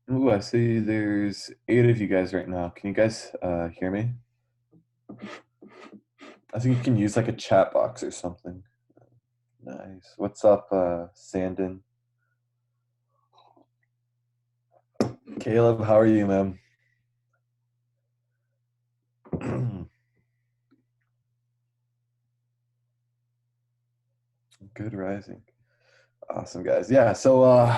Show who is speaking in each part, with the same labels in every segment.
Speaker 1: Ooh, I see there's 8 of you guys right now. Can you guys hear me? I think you can use like a chat box or something. Nice. What's up, Sandon? Caleb, how are you, man? Good rising. Awesome, guys. Yeah, so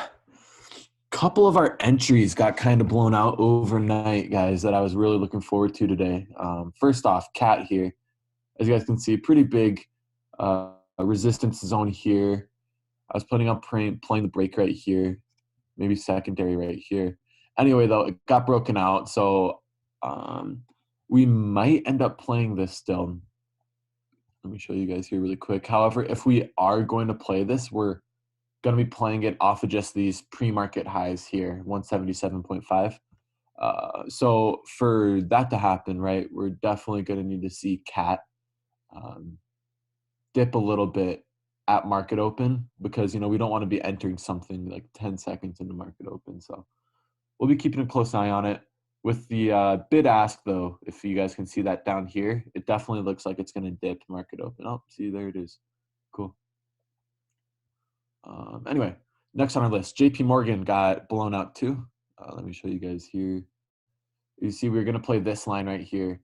Speaker 1: couple of our entries got kind of blown out overnight, guys, that I was really looking forward to today. First off, Cat here. As you guys can see, pretty big resistance zone here. I was putting up playing the break right here, maybe secondary right here. Anyway, though, it got broken out, so we might end up playing this still. Let me show you guys here really quick. However, if we are going to play this, we're going to be playing it off of just these pre-market highs here, 177.5. So for that to happen, right, we're definitely going to need to see CAT um, dip a little bit at market open because, you know, we don't want to be entering something like 10 seconds into market open. So we'll be keeping a close eye on it. With the bid ask, though, if you guys can see that down here, it definitely looks like it's going to dip market open. Oh, see, there it is. Cool. Anyway, next on our list, JP Morgan got blown out too. Let me show you guys here. You see, we're going to play this line right here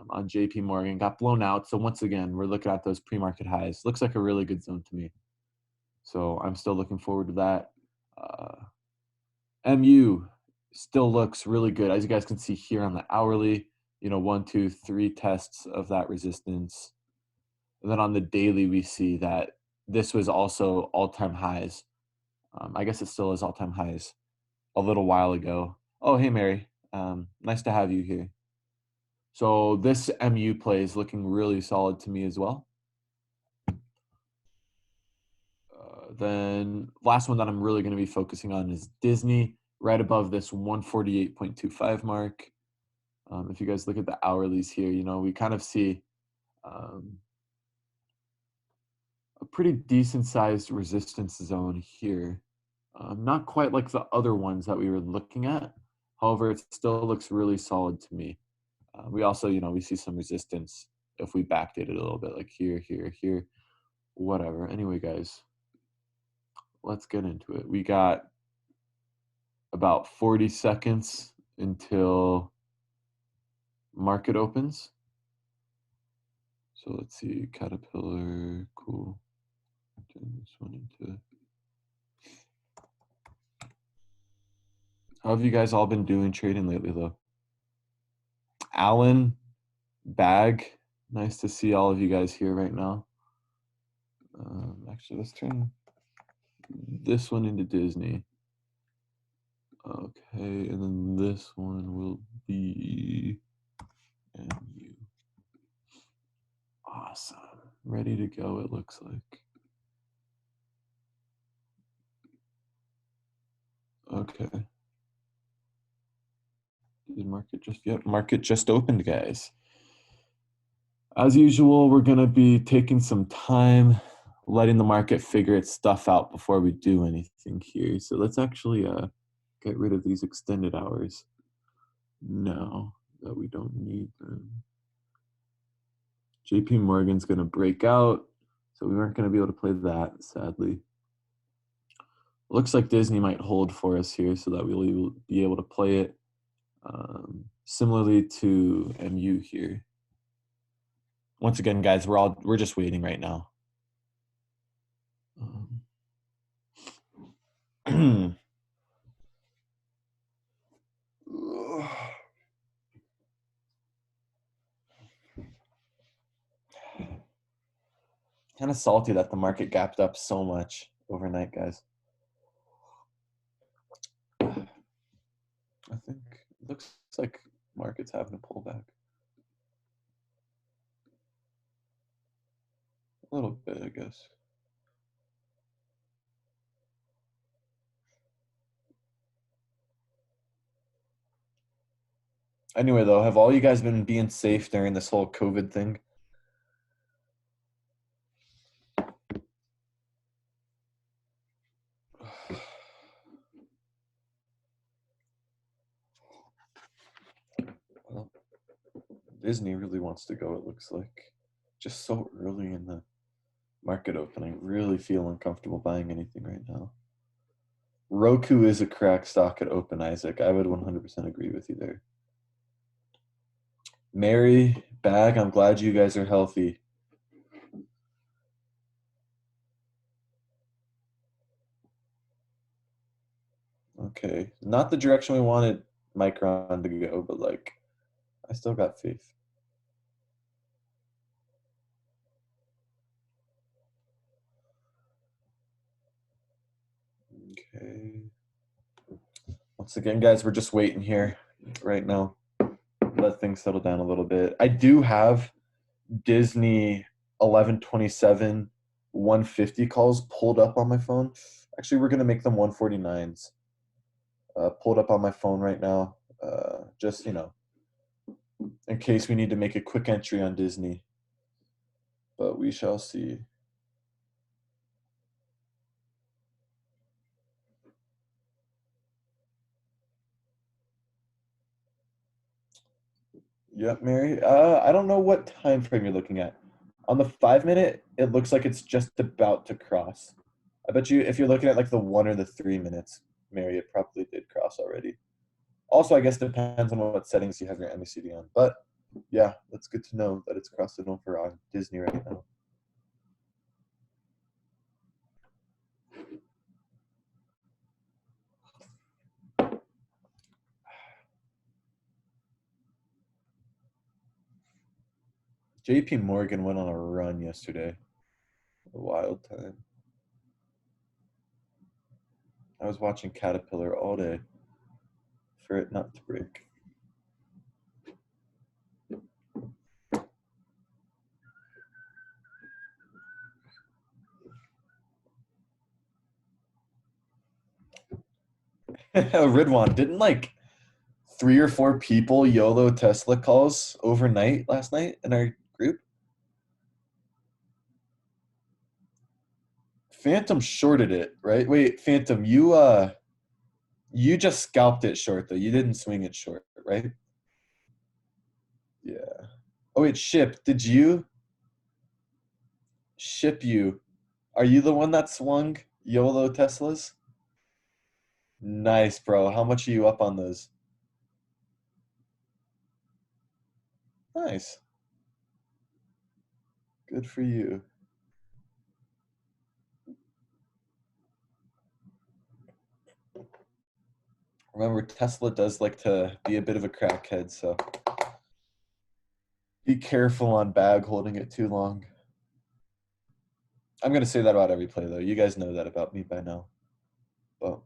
Speaker 1: on JP Morgan. Got blown out. So once again, we're looking at those pre-market highs. Looks like a really good zone to me. So I'm still looking forward to that. MU still looks really good. As you guys can see here on the hourly, you know, 1, 2, 3 tests of that resistance. And then on the daily, we see that this was also all-time highs. I guess it still is all-time highs a little while ago. Oh, hey, Mary. Nice to have you here. So this MU play is looking really solid to me as well. Then last one that I'm really going to be focusing on is Disney, right above this 148.25 mark. If you guys look at the hourlies here, you know, we kind of see a pretty decent sized resistance zone here. Not quite like the other ones that we were looking at. However, it still looks really solid to me. We also, you know, we see some resistance if we backdate it a little bit, like here, here, here, whatever. Anyway, guys, let's get into it. We got about 40 seconds until market opens. So let's see, Caterpillar, cool. Turn this one into. How have you guys all been doing trading lately, though? Alan, Bag, nice to see all of you guys here right now. Actually, let's turn this one into Disney. Okay, and then this one will be MU. Awesome. Ready to go, it looks like. Okay. Did market just yet? Market just opened, guys. As usual, we're gonna be taking some time, letting the market figure its stuff out before we do anything here. So let's actually get rid of these extended hours now that we don't need them. JP Morgan's gonna break out, so we weren't gonna be able to play that, sadly. Looks like Disney might hold for us here so that we'll be able to play it similarly to MU here. Once again, guys, we're just waiting right now. Kind of salty that the market gapped up so much overnight, guys. I think it looks like market's having a pullback. A little bit, I guess. Anyway, though, have all you guys been being safe during this whole COVID thing? Disney really wants to go, it looks like. Just so early in the market opening. Really feel uncomfortable buying anything right now. Roku is a crack stock at open, Isaac. I would 100% agree with you there. Mary, Bag, I'm glad you guys are healthy. Okay. Not the direction we wanted Micron to go, but like, I still got faith. Okay. Once again, guys, we're just waiting here right now. Let things settle down a little bit. I do have Disney 1127 150 calls pulled up on my phone. Actually, we're going to make them 149s. Pulled up on my phone right now. Just, in case we need to make a quick entry on Disney. But we shall see. Yep, Mary. I don't know what time frame you're looking at. On the 5 minute, it looks like it's just about to cross. I bet you if you're looking at like the 1 or the 3 minutes, Mary, it probably did cross already. Also, I guess it depends on what settings you have your MACD on. But yeah, that's good to know that it's crossing over on Disney right now. JP Morgan went on a run yesterday. A wild time. I was watching Caterpillar all day for it not to break. Ridwan, didn't like 3 or 4 people YOLO Tesla calls overnight last night in our group? Phantom shorted it, right? Wait, Phantom, you just scalped it short though. You didn't swing it short, right? Yeah. Oh wait, Ship, did you ship you? Are you the one that swung YOLO Teslas? Nice, bro. How much are you up on those? Nice. Good for you. Remember, Tesla does like to be a bit of a crackhead, so be careful on bag holding it too long. I'm going to say that about every play, though. You guys know that about me by now. But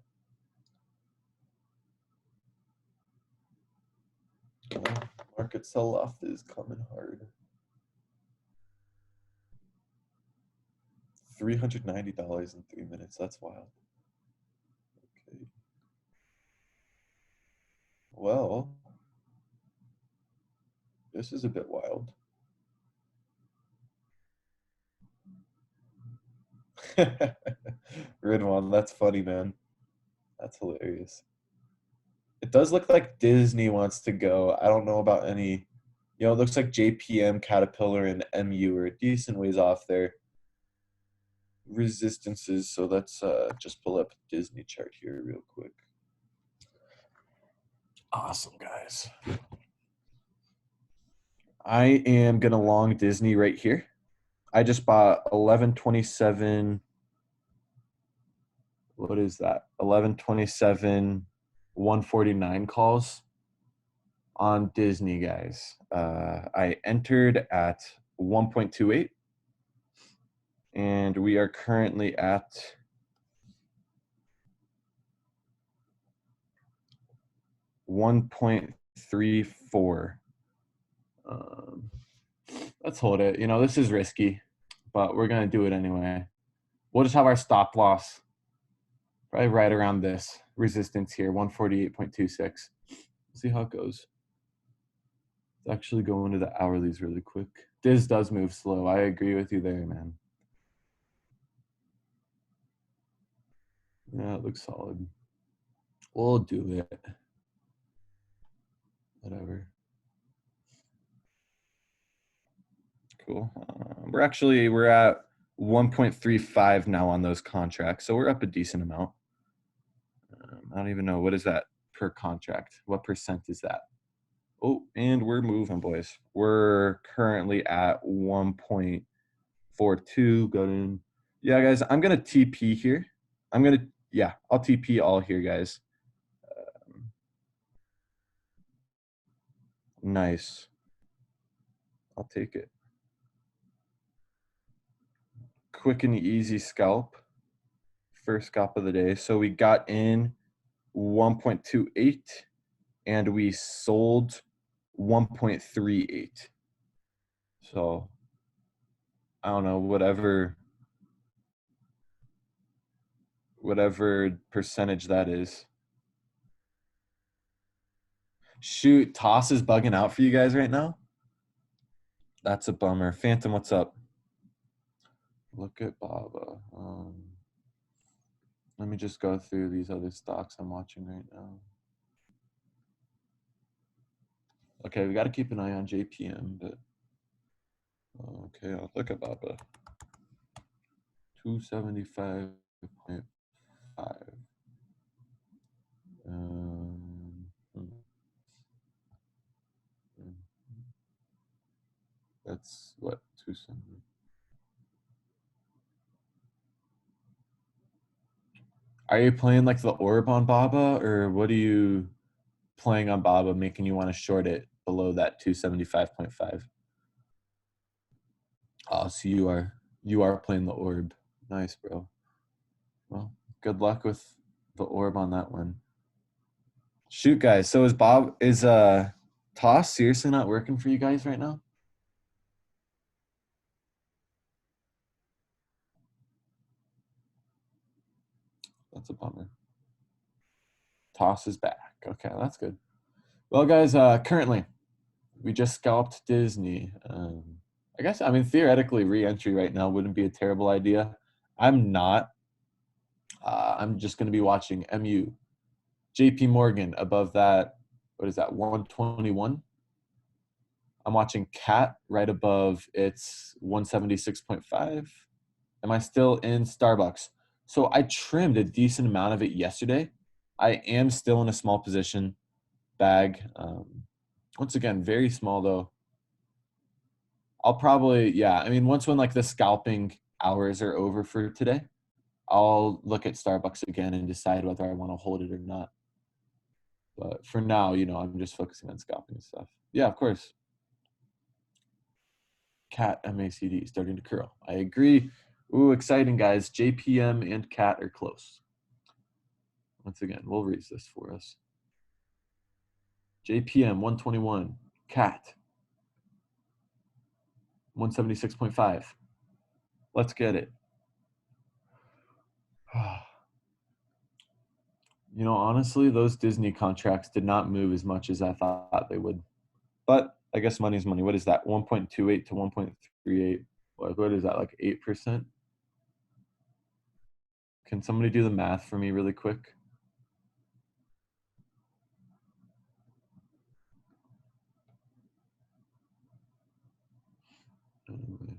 Speaker 1: market sell-off is coming hard. $390 in 3 minutes. That's wild. Okay. Well, this is a bit wild. Ridwan, that's funny, man. That's hilarious. It does look like Disney wants to go. I don't know about any. It looks like JPM, Caterpillar, and MU are a decent ways off their resistances. So let's just pull up Disney chart here real quick. Awesome, guys. I am going to long Disney right here. I just bought 1127. What is that? 1127, 149 calls on Disney, guys. I entered at 1.28, and we are currently at 1.34. Let's hold it. This is risky, but we're going to do it anyway. We'll just have our stop loss right around this resistance here, 148.26. See how it goes. Let's actually go into the hourlies really quick. Diz does move slow. I agree with you there, man. Yeah, it looks solid. We'll do it. Whatever. Cool. We're at 1.35 now on those contracts, so we're up a decent amount. I don't even know, what is that per contract? What percent is that? Oh, and we're moving, boys. We're currently at 1.42. Going. Yeah, guys, I'm gonna TP here. I'll TP all here, guys. Nice. I'll take it. Quick and easy scalp. First scalp of the day. So we got in 1.28 and we sold 1.38. So I don't know, whatever percentage that is. Shoot, Toss is bugging out for you guys right now. That's a bummer. Phantom, what's up? Look at Baba. Let me just go through these other stocks I'm watching right now. Okay, we got to keep an eye on JPM, but okay, I'll look at Baba. 275.5. That's what, 270. Are you playing like the orb on Baba, or what are you playing on Baba making you want to short it below that 275.5? Oh, so you are playing the orb. Nice, bro. Well, good luck with the orb on that one. Shoot, guys. So is Toss seriously not working for you guys right now? That's a bummer. Toss is back. Okay, that's good. Well, guys, currently we just scalped Disney. I mean, theoretically, re-entry right now wouldn't be a terrible idea. I'm not. I'm just going to be watching MU, JP Morgan above that. What is that? 121. I'm watching Cat right above its 176.5. Am I still in Starbucks? So I trimmed a decent amount of it yesterday. I am still in a small position bag. Once again, very small though. I'll probably, yeah. I mean, once when like the scalping hours are over for today, I'll look at Starbucks again and decide whether I want to hold it or not. But for now, I'm just focusing on scalping and stuff. Yeah, of course. Cat MACD starting to curl. I agree. Ooh, exciting, guys. JPM and Cat are close. Once again, we'll raise this for us. JPM 121. Cat 176.5. Let's get it. Honestly, those Disney contracts did not move as much as I thought they would. But I guess money's money. What is that? 1.28 to 1.38. What is that, like 8%? Can somebody do the math for me really quick? Anyway.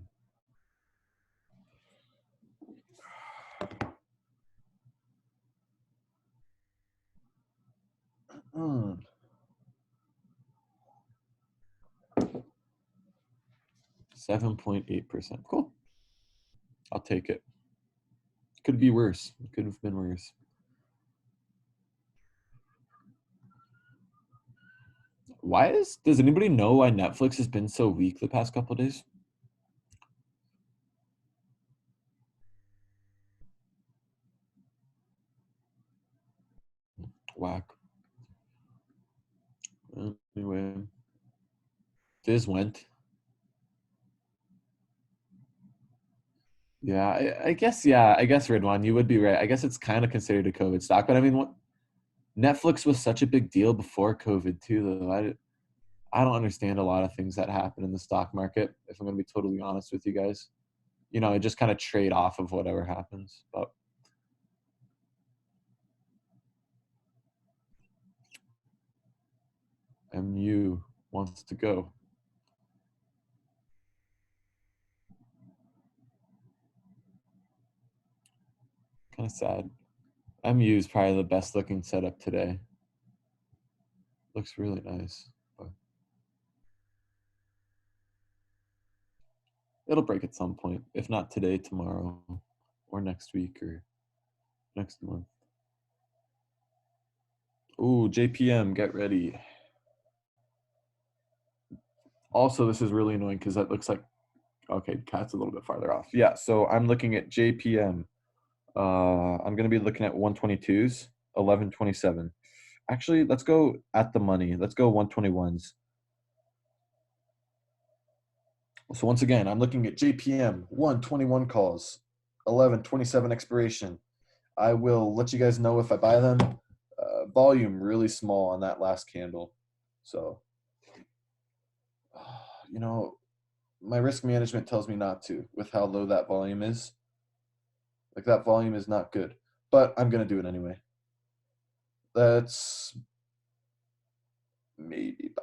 Speaker 1: 7.8%. Cool. I'll take it. Could be worse. It could have been worse. Does anybody know why Netflix has been so weak the past couple of days? Whack. Anyway, Diz went. Yeah, I guess, Ridwan, you would be right. I guess it's kind of considered a COVID stock, but I mean, Netflix was such a big deal before COVID too, though. I don't understand a lot of things that happen in the stock market, if I'm going to be totally honest with you guys. I just kind of trade off of whatever happens. But MU wants to go. Kind of sad. MU is probably the best looking setup today. Looks really nice. But it'll break at some point. If not today, tomorrow, or next week, or next month. Ooh, JPM, get ready. Also, this is really annoying because that looks like, okay, cat's a little bit farther off. Yeah, so I'm looking at JPM. I'm going to be looking at 122s, 1127. Actually, let's go at the money. Let's go 121s. So once again, I'm looking at JPM, 121 calls, 1127 expiration. I will let you guys know if I buy them. Volume really small on that last candle. So, you know, my risk management tells me not to with how low that volume is. Like that volume is not good, but I'm going to do it anyway. That's maybe buy.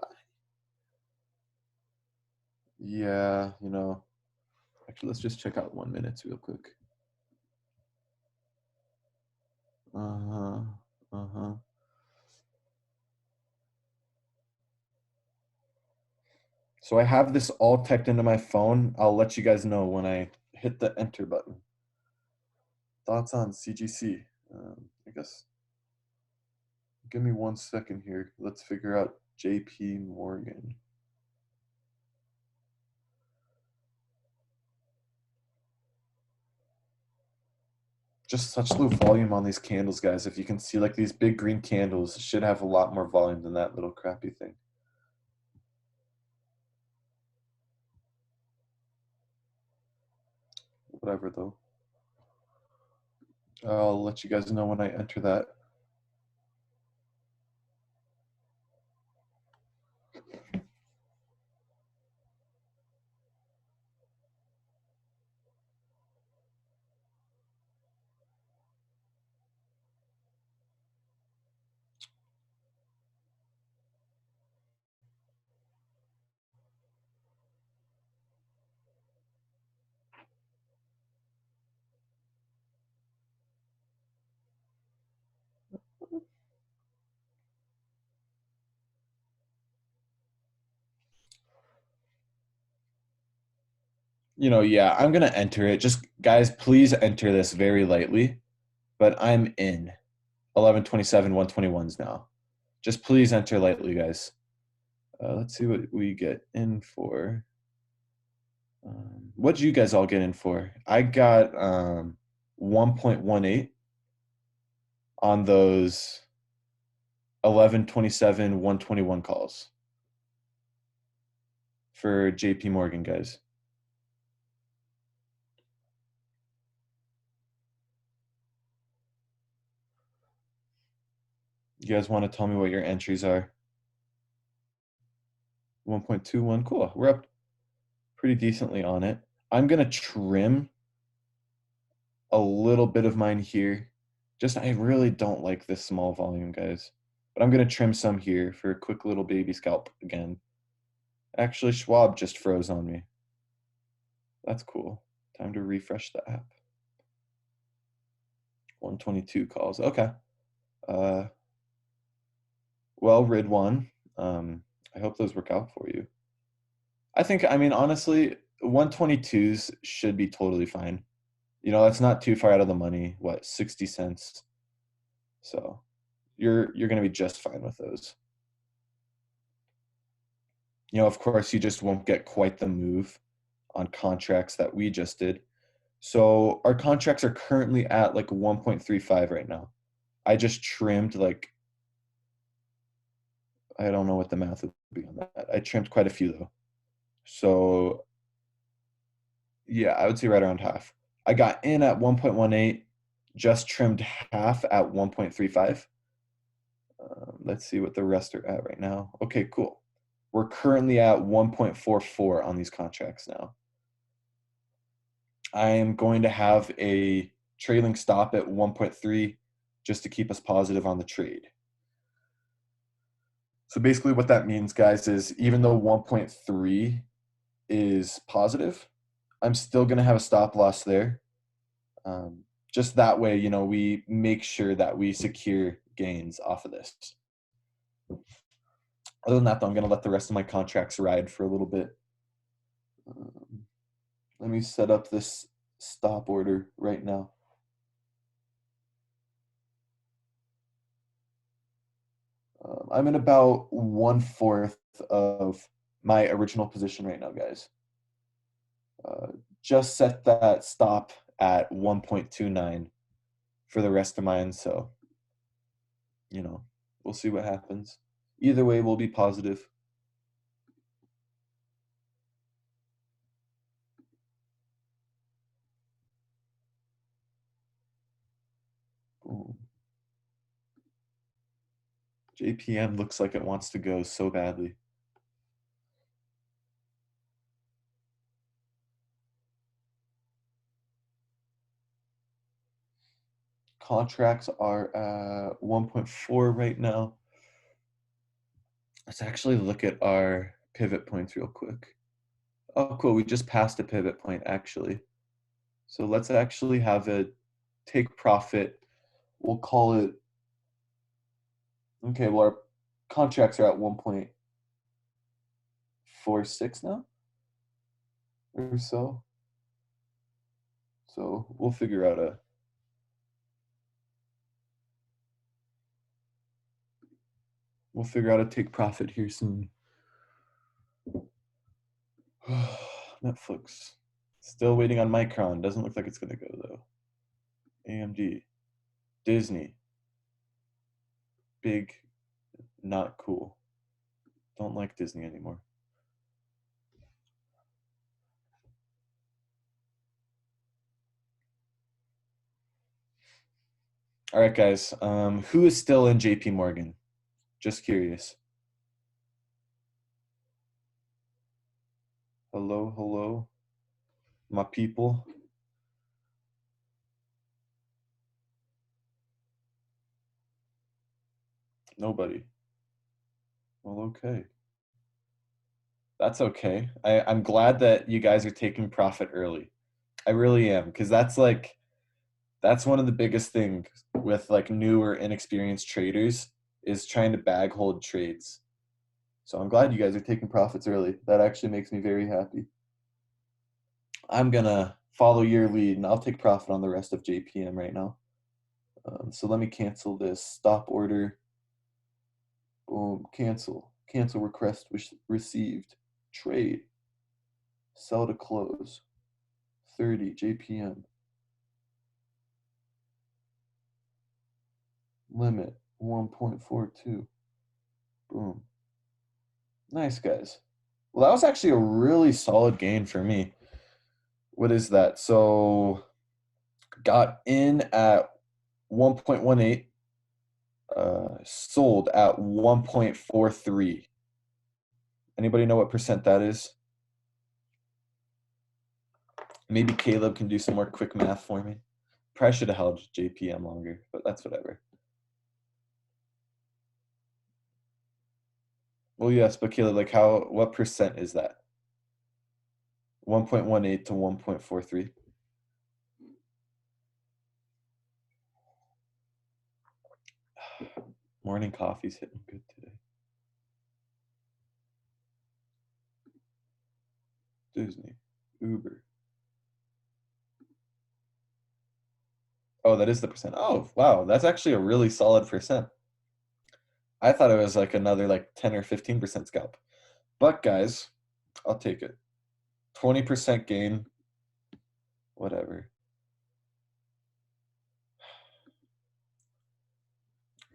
Speaker 1: Yeah, actually, let's just check out 1 minute real quick. Uh-huh. Uh-huh. So I have this all teched into my phone. I'll let you guys know when I hit the enter button. Thoughts on CGC? I guess. Give me 1 second here. Let's figure out JP Morgan. Just such low volume on these candles, guys. If you can see, like, these big green candles should have a lot more volume than that little crappy thing. Whatever, though. I'll let you guys know when I enter that. Yeah, I'm going to enter it. Just, guys, please enter this very lightly. But I'm in 1127, 121s now. Just please enter lightly, guys. Let's see what we get in for. What did you guys all get in for? I got 1.18 on those 1127, 121 calls for JP Morgan, guys. You guys want to tell me what your entries are? 1.21, cool. We're up pretty decently on it. I'm going to trim a little bit of mine here. Just, I really don't like this small volume, guys. But I'm going to trim some here for a quick little baby scalp again. Actually, Schwab just froze on me. That's cool. Time to refresh the app. 122 calls. Okay. Well, Ridwan, I hope those work out for you. I mean, honestly, 122s should be totally fine. That's not too far out of the money. What, 60 cents? So you're going to be just fine with those. Of course, you just won't get quite the move on contracts that we just did. So our contracts are currently at like 1.35 right now. I just trimmed I don't know what the math would be on that. I trimmed quite a few though. So yeah, I would say right around half. I got in at 1.18, just trimmed half at 1.35. Let's see what the rest are at right now. Okay, cool. We're currently at 1.44 on these contracts now. I am going to have a trailing stop at 1.3 just to keep us positive on the trade. So basically what that means, guys, is even though 1.3 is positive, I'm still going to have a stop loss there. just that way, we make sure that we secure gains off of this. Other than that, though, I'm going to let the rest of my contracts ride for a little bit. Let me set up this stop order right now. I'm in about 1/4 of my original position right now, guys. Just set that stop at 1.29 for the rest of mine, so, we'll see what happens. Either way, we'll be positive. Boom. JPM looks like it wants to go so badly. Contracts are at 1.4 right now. Let's actually look at our pivot points real quick. Oh, cool. We just passed a pivot point, actually. So let's actually have it take profit. We'll call it, okay, well, our contracts are at 1.46 now or so. So we'll figure out a take profit here soon. Netflix. Still waiting on Micron. Doesn't look like it's going to go, though. AMD. Disney. Big. Not cool. Don't like Disney anymore. All right, guys. Who is still in JP Morgan? Just curious. Hello, hello, my people. Nobody. Well, okay. That's okay. I'm glad that you guys are taking profit early. I really am, because that's one of the biggest things with like new or inexperienced traders is trying to bag hold trades. So I'm glad you guys are taking profits early. That actually makes me very happy. I'm gonna follow your lead and I'll take profit on the rest of JPM right now. So let me cancel this stop order. Boom, cancel. Cancel request received. Trade. Sell to close. 30 JPM. Limit 1.42. Boom. Nice, guys. Well, that was actually a really solid gain for me. What is that? So got in at 1.18, sold at 1.43. Anybody know what percent that is? Maybe Caleb can do some more quick math for me. Probably should have held JPM longer, but that's whatever. Well, yes, but Caleb, like what percent is that? 1.18 to 1.43. Morning coffee's hitting good today. Disney, Uber. Oh, that is the percent. Oh, wow. That's actually a really solid percent. I thought it was like another like 10 or 15% scalp. But guys, I'll take it. 20% gain. Whatever.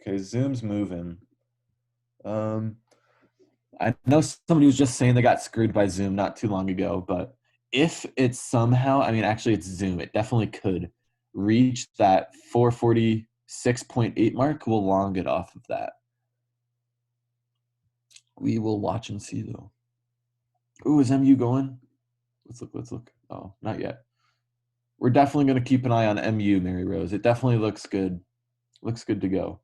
Speaker 1: Okay, Zoom's moving. I know somebody was just saying they got screwed by Zoom not too long ago, but if it's somehow, I mean, actually it's Zoom, it definitely could reach that 446.8 mark. We'll long it off of that. We will watch and see though. Ooh, is MU going? Let's look. Oh, not yet. We're definitely going to keep an eye on MU, Mary Rose. It definitely looks good. Looks good to go.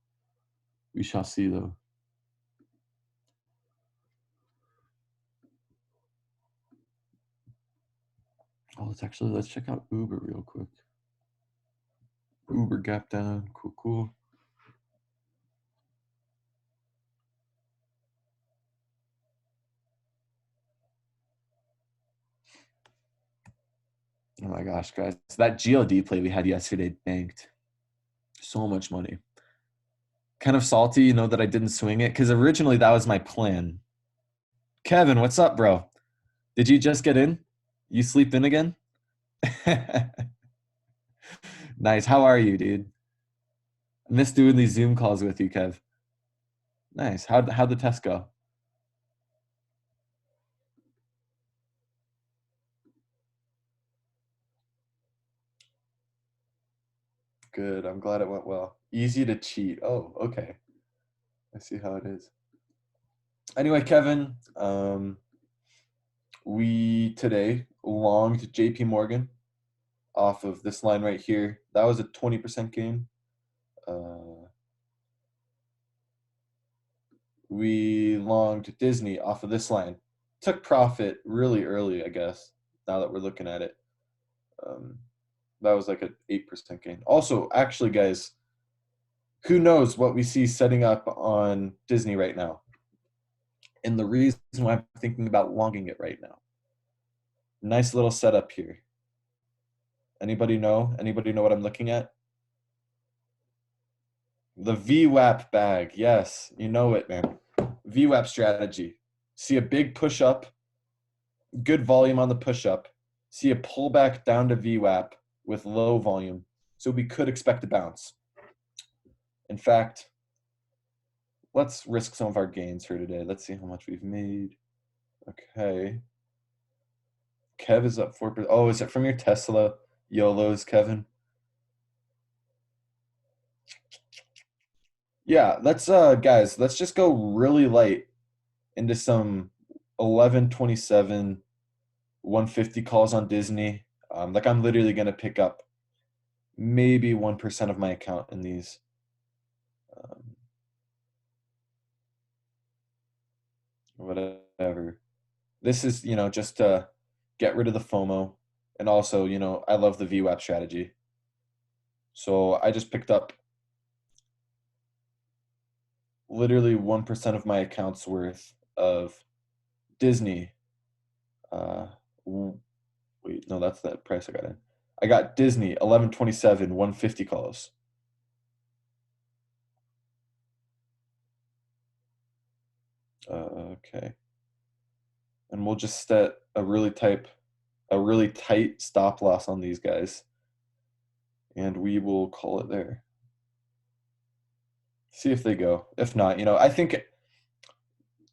Speaker 1: We shall see though. Oh, let's check out Uber real quick. Uber gap down. Cool, cool. Oh my gosh, guys. That GLD play we had yesterday banked so much money. Kind of salty, that I didn't swing it because originally that was my plan. Kevin, what's up, bro? Did you just get in? You sleep in again? Nice. How are you, dude? I miss doing these Zoom calls with you, Kev. Nice. How'd the test go? Good. I'm glad it went well. Easy to cheat. Oh, okay. I see how it is. Anyway, Kevin, we today longed JP Morgan off of this line right here. That was a 20% gain. We longed Disney off of this line. Took profit really early, I guess, now that we're looking at it. That was like an 8% gain. Also, actually, guys, who knows what we see setting up on Disney right now? And the reason why I'm thinking about longing it right now. Nice little setup here. Anybody know? Anybody know what I'm looking at? The VWAP bag. Yes, you know it, man. VWAP strategy. See a big push up, good volume on the push up. See a pullback down to VWAP with low volume. So we could expect a bounce. In fact, let's risk some of our gains here today. Let's see how much we've made. Okay. Kev is up 4%. Oh, is it from your Tesla YOLOs, Kevin? Yeah, let's guys, let's just go really light into some 1127 150 calls on Disney. Like I'm literally gonna pick up maybe 1% of my account in these. Whatever. This is, just to get rid of the FOMO. And also, I love the VWAP strategy. So I just picked up literally 1% of my account's worth of Disney. Wait, no, that's the price I got in. I got Disney 1127 150 calls. Okay. And we'll just set a really tight stop loss on these guys. And we will call it there. See if they go. If not, I think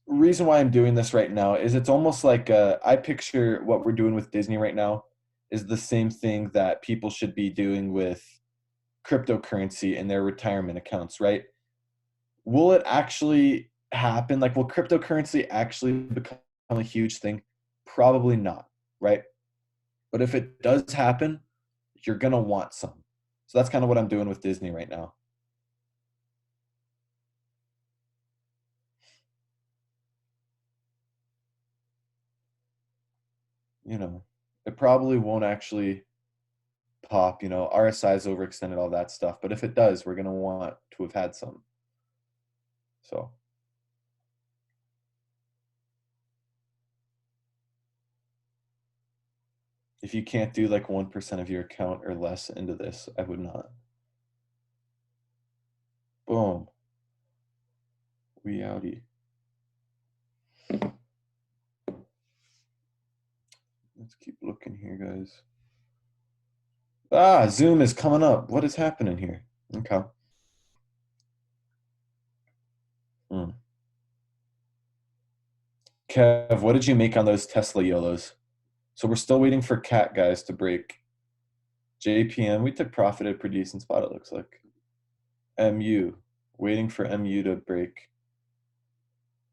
Speaker 1: reason why I'm doing this right now is it's almost like I picture what we're doing with Disney right now is the same thing that people should be doing with cryptocurrency in their retirement accounts, right? Will it actually happen? Like, will cryptocurrency actually become a huge thing? Probably not, right? But if it does happen, you're going to want some. So that's kind of what I'm doing with Disney right now. It probably won't actually pop, RSI's overextended, all that stuff. But if it does, we're going to want to have had some. So if you can't do like 1% of your account or less into this, I would not. Boom. We outie. Let's keep looking here, guys. Zoom is coming up. What is happening here? Okay. Kev, what did you make on those Tesla YOLOs? So we're still waiting for Cat guys to break. JPM, we took profit at a pretty decent spot, it looks like. MU, waiting for MU to break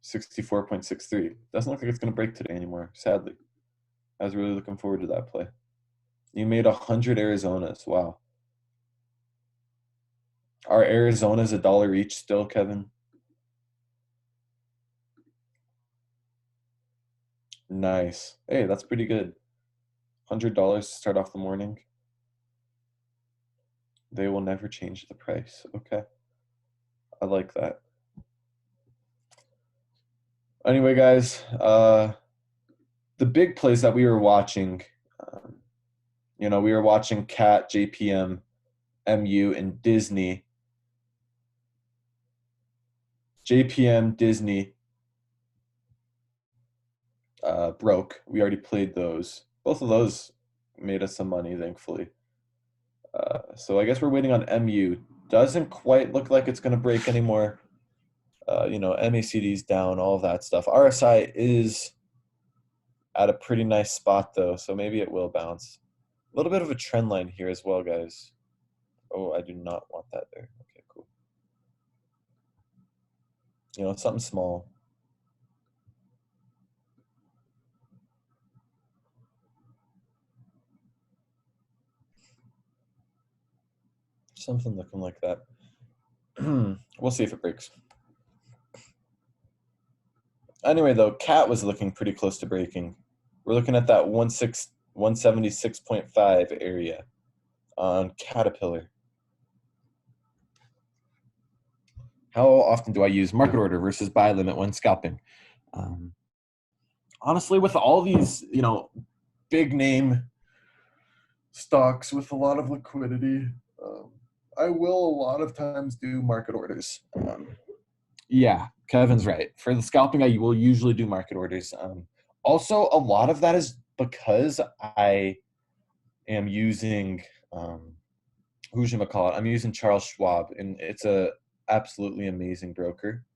Speaker 1: 64.63. Doesn't look like it's going to break today anymore, sadly. I was really looking forward to that play. You made 100 Arizonas. Wow. Are Arizonas $1 each still, Kevin? Nice. Hey, that's pretty good. $100 to start off the morning. They will never change the price. Okay. I like that. Anyway, guys, the big plays that we were watching, um, we were watching Cat, JPM, MU, and Disney. JPM, Disney broke. We already played those. Both of those made us some money, thankfully. So I guess we're waiting on MU. Doesn't quite look like it's going to break anymore. MACD's down, all of that stuff. RSI is at a pretty nice spot, though, so maybe it will bounce. A little bit of a trend line here as well, guys. Oh, I do not want that there. Okay, cool. Something small. Something looking like that. We'll see if it breaks. Anyway, though, Cat was looking pretty close to breaking. We're looking at that 176.5 area on Caterpillar. How often do I use market order versus buy limit when scalping? Honestly, with all these, big name stocks with a lot of liquidity, I will a lot of times do market orders. Yeah, Kevin's right. For the scalping, I will usually do market orders. Also, a lot of that is because I am using I'm using Charles Schwab, and it's a absolutely amazing broker.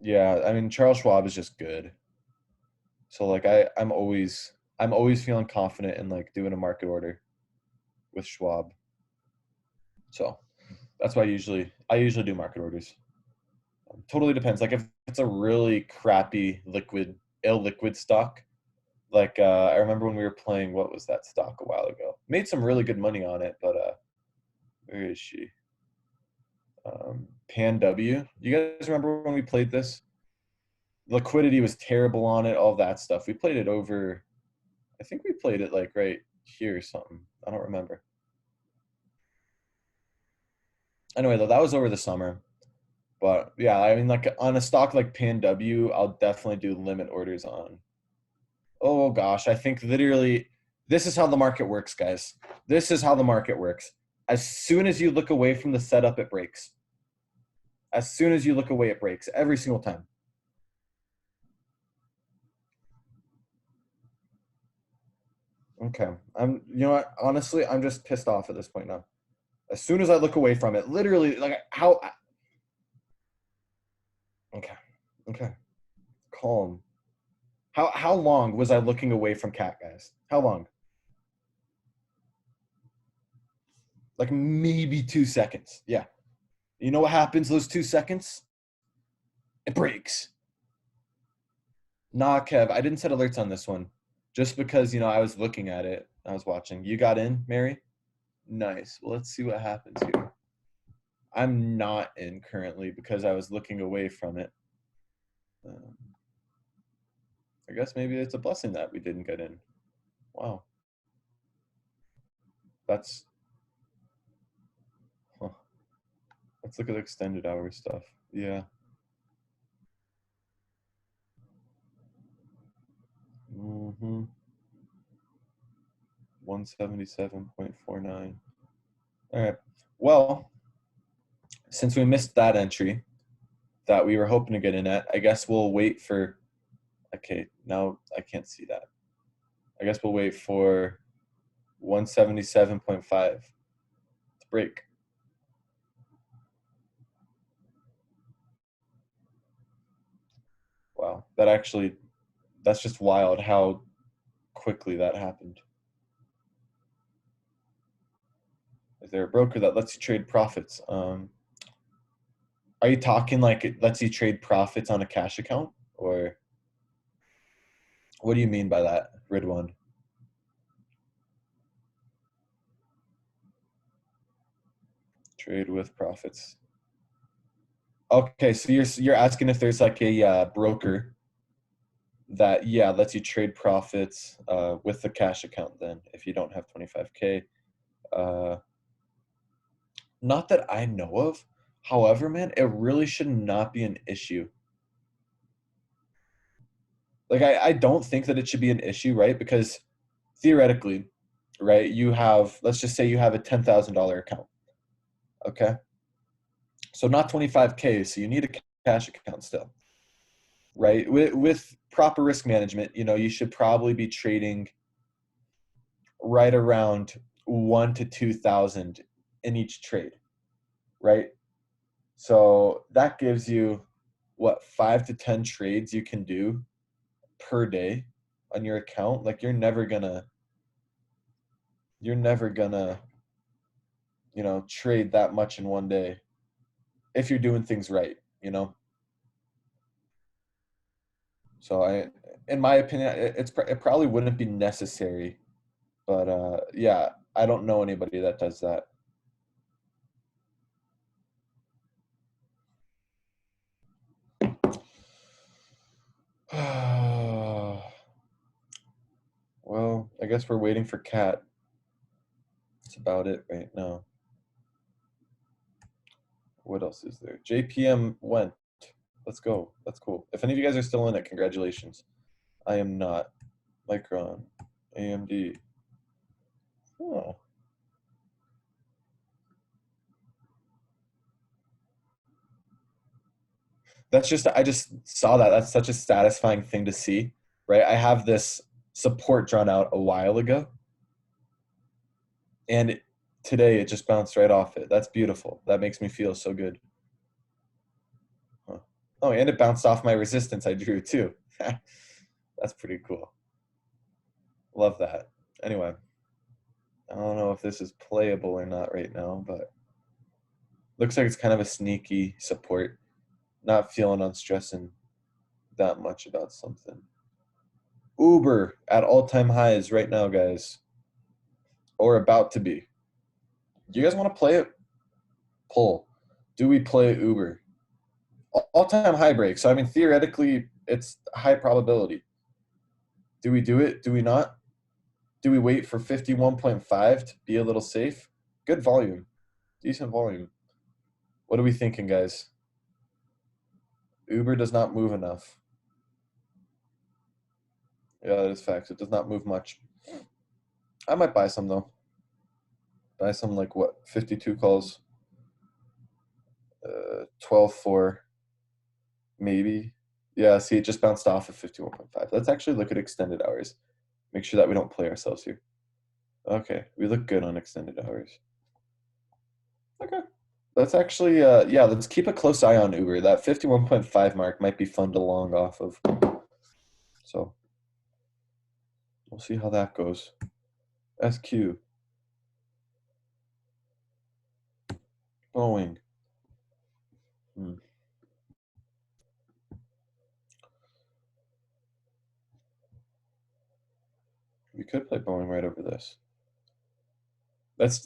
Speaker 1: Yeah, I mean Charles Schwab is just good. So like I'm always feeling confident in like doing a market order with Schwab. So that's why I usually do market orders. Totally depends. Like if it's a really crappy illiquid stock, like I remember when we were playing, what was that stock a while ago? Made some really good money on it, but where is she? Pan W. You guys remember when we played this? Liquidity was terrible on it, all that stuff. We played it over, I think we played it like right here or something. I don't remember. Anyway, though, that was over the summer. But yeah, I mean, like on a stock like Pan W, I'll definitely do limit orders on. Oh gosh, I think literally this is how the market works, guys. This is how the market works. As soon as you look away from the setup, it breaks. As soon as you look away, it breaks every single time. Okay. You know what? Honestly, I'm just pissed off at this point now. As soon as I look away from it, literally, like how. Okay. Okay. Calm. How long was I looking away from Cat, guys? How long? Like maybe 2 seconds. Yeah. You know what happens those 2 seconds? It breaks. Nah, Kev, I didn't set alerts on this one. Just because, I was looking at it. I was watching. You got in, Mary? Nice. Well, let's see what happens here. I'm not in currently because I was looking away from it. I guess maybe it's a blessing that we didn't get in. Wow. That's, huh. Let's look at extended hour stuff. Yeah. Mm-hmm. 177.49. All right. Well, since we missed that entry that we were hoping to get in at, I guess we'll wait for. Okay, now I can't see that. I guess we'll wait for 177.5 to break. Wow, that's just wild how quickly that happened. Is there a broker that lets you trade profits? Are you talking like it lets you trade profits on a cash account? Or what do you mean by that, Ridwan? Trade with profits. Okay, so you're asking if there's like a broker that, yeah, lets you trade profits with the cash account then if you don't have 25K. Uh, Not that I know of. However, man, it really should not be an issue. Like, I don't think that it should be an issue, right? Because theoretically, right, you have, let's just say you have a $10,000 account. Okay. So not 25K. So you need a cash account still, right? With proper risk management, you should probably be trading right around 1 to 2,000 in each trade, right? So that gives you what, 5 to 10 trades you can do per day on your account. Like you're never gonna trade that much in one day if you're doing things right, So in my opinion, it probably wouldn't be necessary, but yeah, I don't know anybody that does that. Well, I guess we're waiting for Cat. That's about it right now. What else is there? JPM went. Let's go. That's cool. If any of you guys are still in it, congratulations. I am not. Micron, AMD. Oh. I just saw that. That's such a satisfying thing to see, right? I have this support drawn out a while ago, and today it just bounced right off it. That's beautiful. That makes me feel so good. Huh. Oh, and it bounced off my resistance I drew too. That's pretty cool. Love that. Anyway, I don't know if this is playable or not right now, but looks like it's kind of a sneaky support. Not feeling on stressing that much about something. Uber at all-time highs right now, guys, or about to be. Do you guys want to play it? Poll. Do we play Uber? All-time high break. So I mean, theoretically, it's high probability. Do we do it? Do we not? Do we wait for 51.5 to be a little safe? Good volume, decent volume. What are we thinking, guys? Uber does not move enough. Yeah, that is facts. It does not move much. I might buy some though. Buy some like what? 52 calls. 12 for maybe. Yeah, see, it just bounced off of 51.5. Let's actually look at extended hours. Make sure that we don't play ourselves here. Okay, we look good on extended hours. Okay. Let's actually, yeah, let's keep a close eye on Uber. That 51.5 mark might be fun to long off of. So we'll see how that goes. SQ. Boeing. Hmm. We could play Boeing right over this.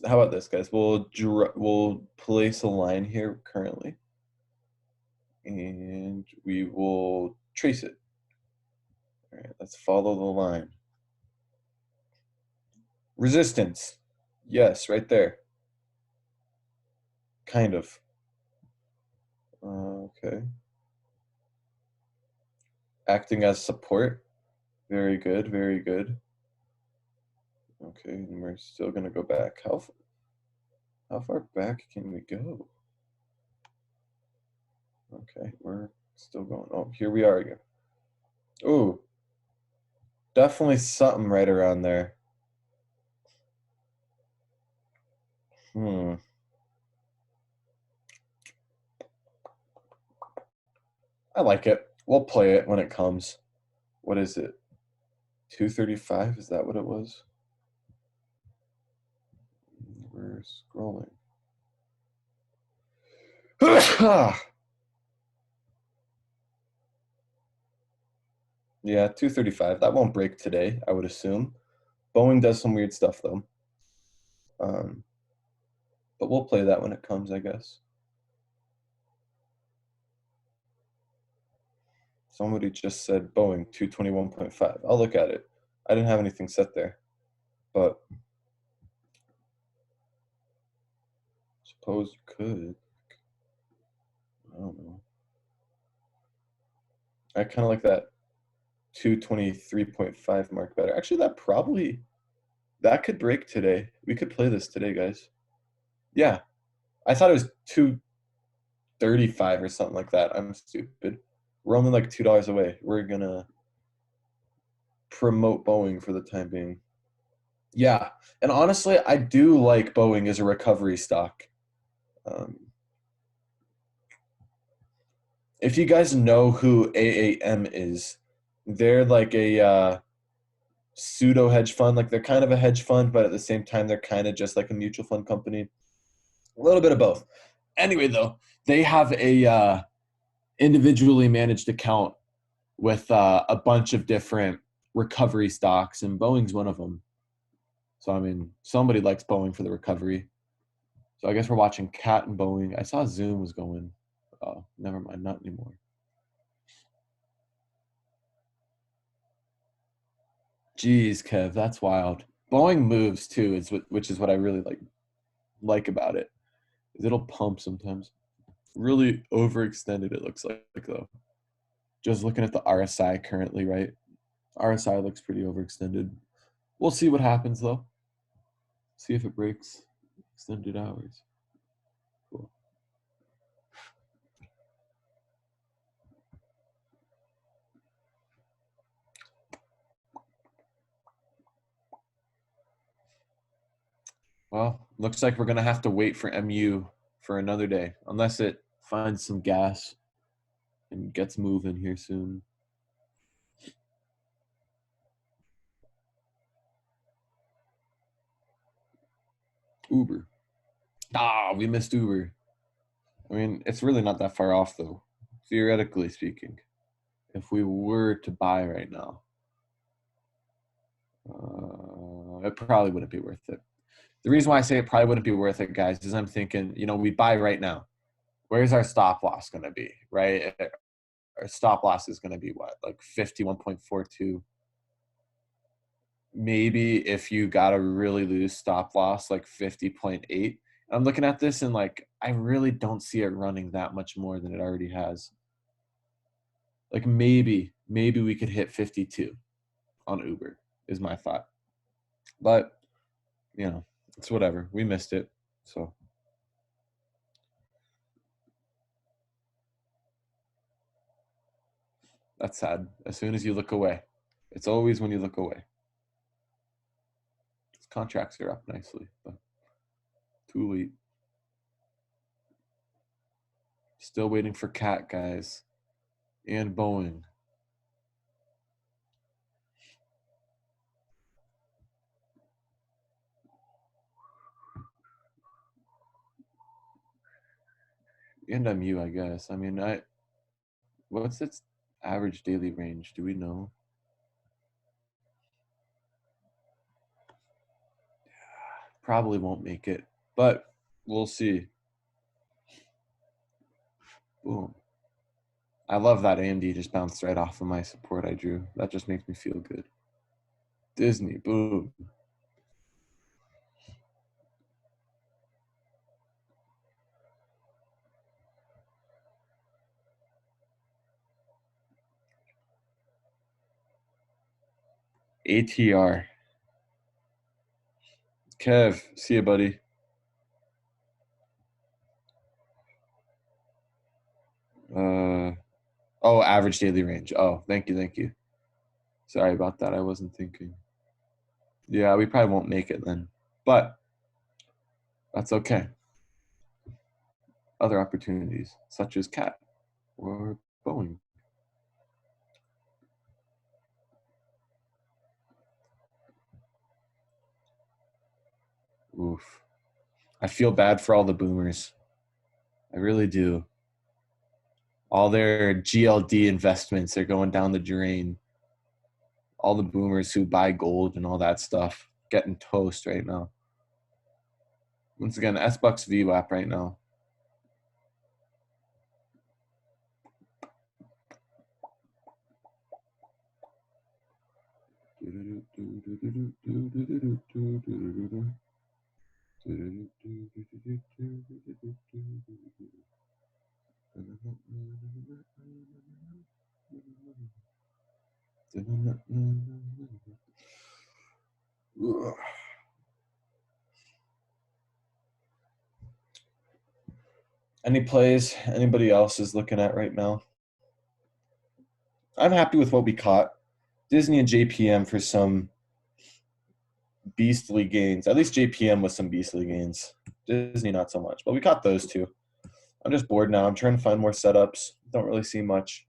Speaker 1: How about this, guys? We'll place a line here currently, and we will trace it. All right, let's follow the line. Resistance. Yes, right there. Kind of. Okay. Acting as support. Very good, very good. Okay, and we're still gonna go back. How far back can we go? Okay, we're still going. Oh, here we are again. Ooh, definitely something right around there. Hmm. I like it. We'll play it when it comes. What is it? 235? Is that what it was? We're scrolling. Yeah, 235. That won't break today, I would assume. Boeing does some weird stuff though. Um, but we'll play that when it comes, I guess.
Speaker 2: Somebody just said Boeing 221.5. I'll look at it. I didn't have anything set there, but suppose you could. I don't know. I kind of like that 223.5 mark better. Actually, that could break today. We could play this today, guys. Yeah, I thought it was 235 or something like that. I'm stupid. We're only like $2 away. We're gonna promote Boeing for the time being. Yeah, and honestly, I do like Boeing as a recovery stock. Um, if you guys know who AAM is, they're like a pseudo hedge fund. Like they're kind of a hedge fund, but at the same time, they're kind of just like a mutual fund company. A little bit of both. Anyway, though, they have a individually managed account with a bunch of different recovery stocks, and Boeing's one of them. So, I mean, somebody likes Boeing for the recovery. So I guess we're watching Cat and Boeing. I saw Zoom was going. Oh, never mind, not anymore. Jeez, Kev, that's wild. Boeing moves too, which is what I really like about it. It'll pump sometimes. Really overextended, it looks like though. Just looking at the RSI currently, right? RSI looks pretty overextended. We'll see what happens though. See if it breaks extended hours. Cool. Well, looks like we're gonna have to wait for MU for another day, unless it finds some gas and gets moving here soon. Uber. Ah, we missed Uber. I mean, it's really not that far off though, theoretically speaking. If we were to buy right now, it probably wouldn't be worth it. The reason why I say it probably wouldn't be worth it, guys, is I'm thinking, we buy right now. Where's our stop loss going to be, right? Our stop loss is going to be what, like 51.42. Maybe if you got a really loose stop loss, like 50.8. I'm looking at this and like, I really don't see it running that much more than it already has. Like maybe we could hit 52 on Uber is my thought. But, it's whatever. We missed it. So that's sad. As soon as you look away, it's always when you look away. His contracts are up nicely, but too late. Still waiting for Cat, guys, and Boeing. And MU, I guess. I mean, what's its average daily range? Do we know? Probably won't make it, but we'll see. Boom. I love that AMD just bounced right off of my support I drew. That just makes me feel good. Disney, boom. ATR. Kev, see you, buddy. Oh, average daily range. Oh, thank you. Sorry about that. I wasn't thinking. Yeah, we probably won't make it then, but that's okay. Other opportunities, such as Cat or Boeing. Oof. I feel bad for all the boomers. I really do. All their GLD investments are going down the drain. All the boomers who buy gold and all that stuff getting toast right now. Once again, S-Bucks VWAP right now. Any plays anybody else is looking at right now? I'm happy with what we caught. Disney and JPM for some beastly gains. At least JPM with some beastly gains. Disney not so much, but we caught those two. I'm just bored now. I'm trying to find more setups. Don't really see much.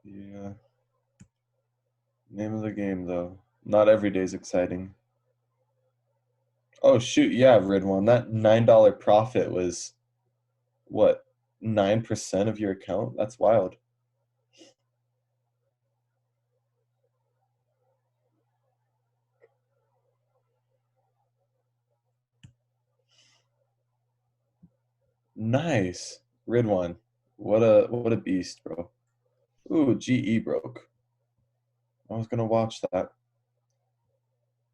Speaker 2: Yeah. Name of the game, though. Not every day's exciting. Oh, shoot. Yeah, Ridwan. That $9 profit was, what, 9% of your account? That's wild. Nice. Ridwan. What a beast, bro. Ooh, GE broke. I was gonna watch that.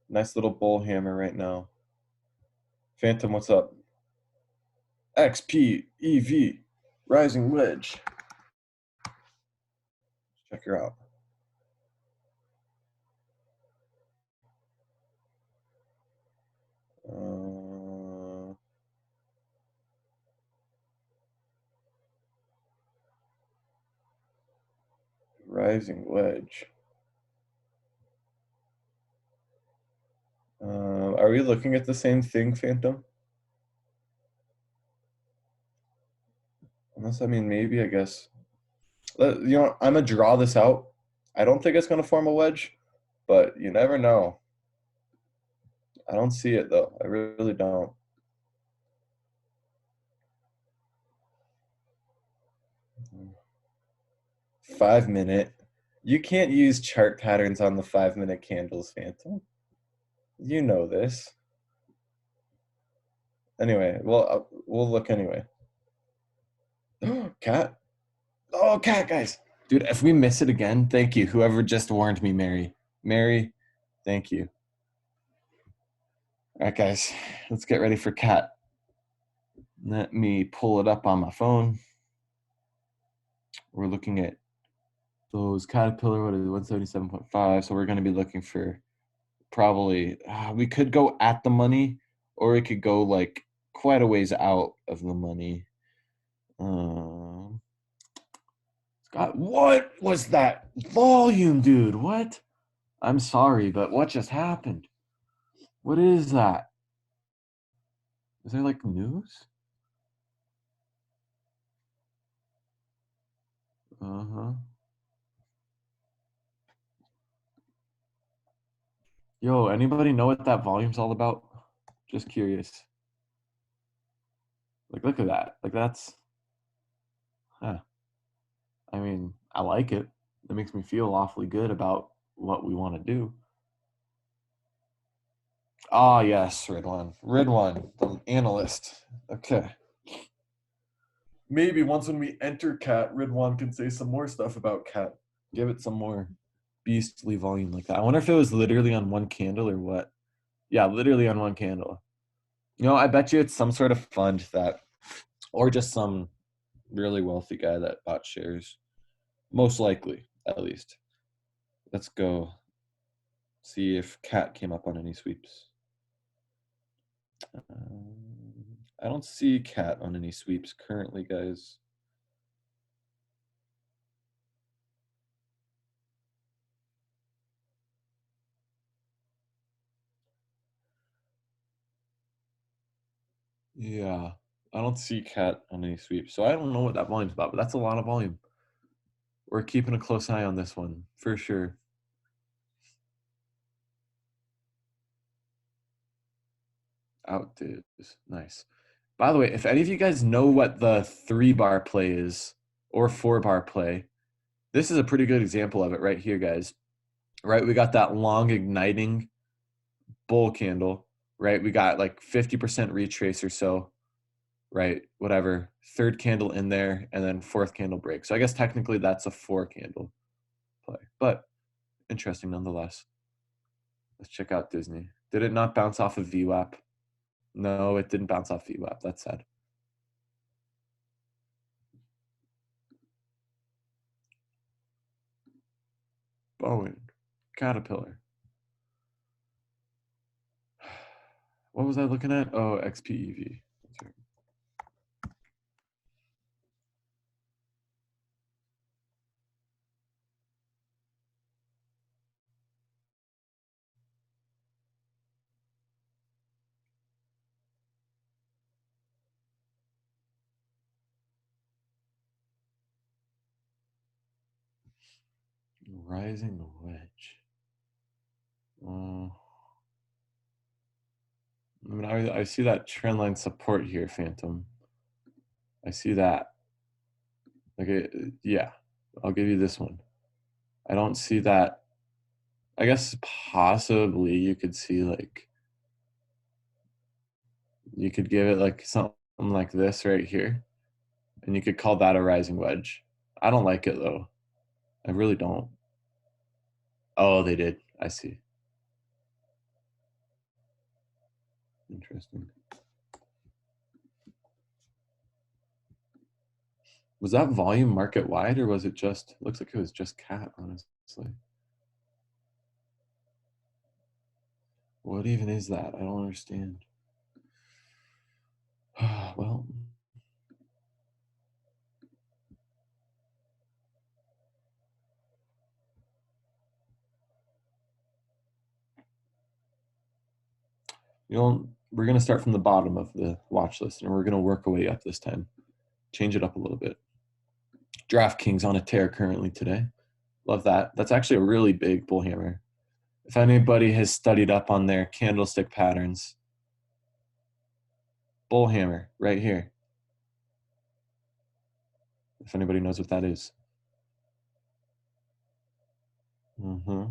Speaker 2: Nice little bull hammer right now. Phantom, what's up? XPEV. Rising Wedge. Check her out. Rising Wedge. Are we looking at the same thing, Phantom? Unless, I mean, maybe, I guess. I'm going to draw this out. I don't think it's going to form a wedge, but you never know. I don't see it, though. I really don't. Mm. 5 minute. You can't use chart patterns on the 5 minute candles, Phantom. You know this. Anyway, well, we'll look anyway. Cat? Oh, cat, guys. Dude, if we miss it again, thank you. Whoever just warned me, Mary. Mary, thank you. All right, guys, let's get ready for cat. Let me pull it up on my phone. We're looking at those Caterpillar, what is it, 177.5. So we're going to be looking for probably, we could go at the money, or we could go like quite a ways out of the money. Scott, what was that volume, dude? What? I'm sorry, but what just happened? What is that? Is there like news? Uh-huh. Yo, anybody know what that volume's all about? Just curious. Like, look at that. Like, that's, huh. I mean, I like it. It makes me feel awfully good about what we want to do. Ah, yes, Ridwan. Ridwan, the analyst. Okay. Maybe once when we enter Cat, Ridwan can say some more stuff about Cat. Give it some more beastly volume like that. I wonder if it was literally on one candle or what. Yeah, literally on one candle. You know, I bet you it's some sort of fund that, or just some really wealthy guy that bought shares. Most likely, at least. Let's go see if Cat came up on any sweeps. I don't see Cat on any sweeps currently, guys. Yeah, I don't see Cat on any sweeps, so I don't know what that volume's about, but that's a lot of volume. We're keeping a close eye on this one, for sure. Out is nice.
Speaker 1: By the way, if any of you guys know what the 3-bar play is or 4-bar play, this is a pretty good example of it right here, guys. Right, we got that long igniting bull candle, right? We got like 50% retrace or so, right? Whatever. Third candle in there, and then fourth candle break. So I guess technically that's a 4-candle play, but interesting nonetheless. Let's check out Disney. Did it not bounce off of VWAP? No, it didn't bounce off VWAP. That's sad. Boeing, Caterpillar. What was I looking at? Oh, XPEV. That's right. Rising wedge. I mean, I see that trend line support here, Phantom. I see that. Okay, yeah, I'll give you this one. I don't see that. I guess possibly you could see like, you could give it like something like this right here, and you could call that a rising wedge. I don't like it though. I really don't. Oh, they did. I see. Interesting. Was that volume market wide, or was it just, looks like it was just cat, honestly. What even is that? I don't understand. Well, we're going to start from the bottom of the watch list, and we're going to work our way up this time. Change it up a little bit. DraftKings on a tear currently today. Love that. That's actually a really big bull hammer. If anybody has studied up on their candlestick patterns, bull hammer right here. If anybody knows what that is. Mm-hmm.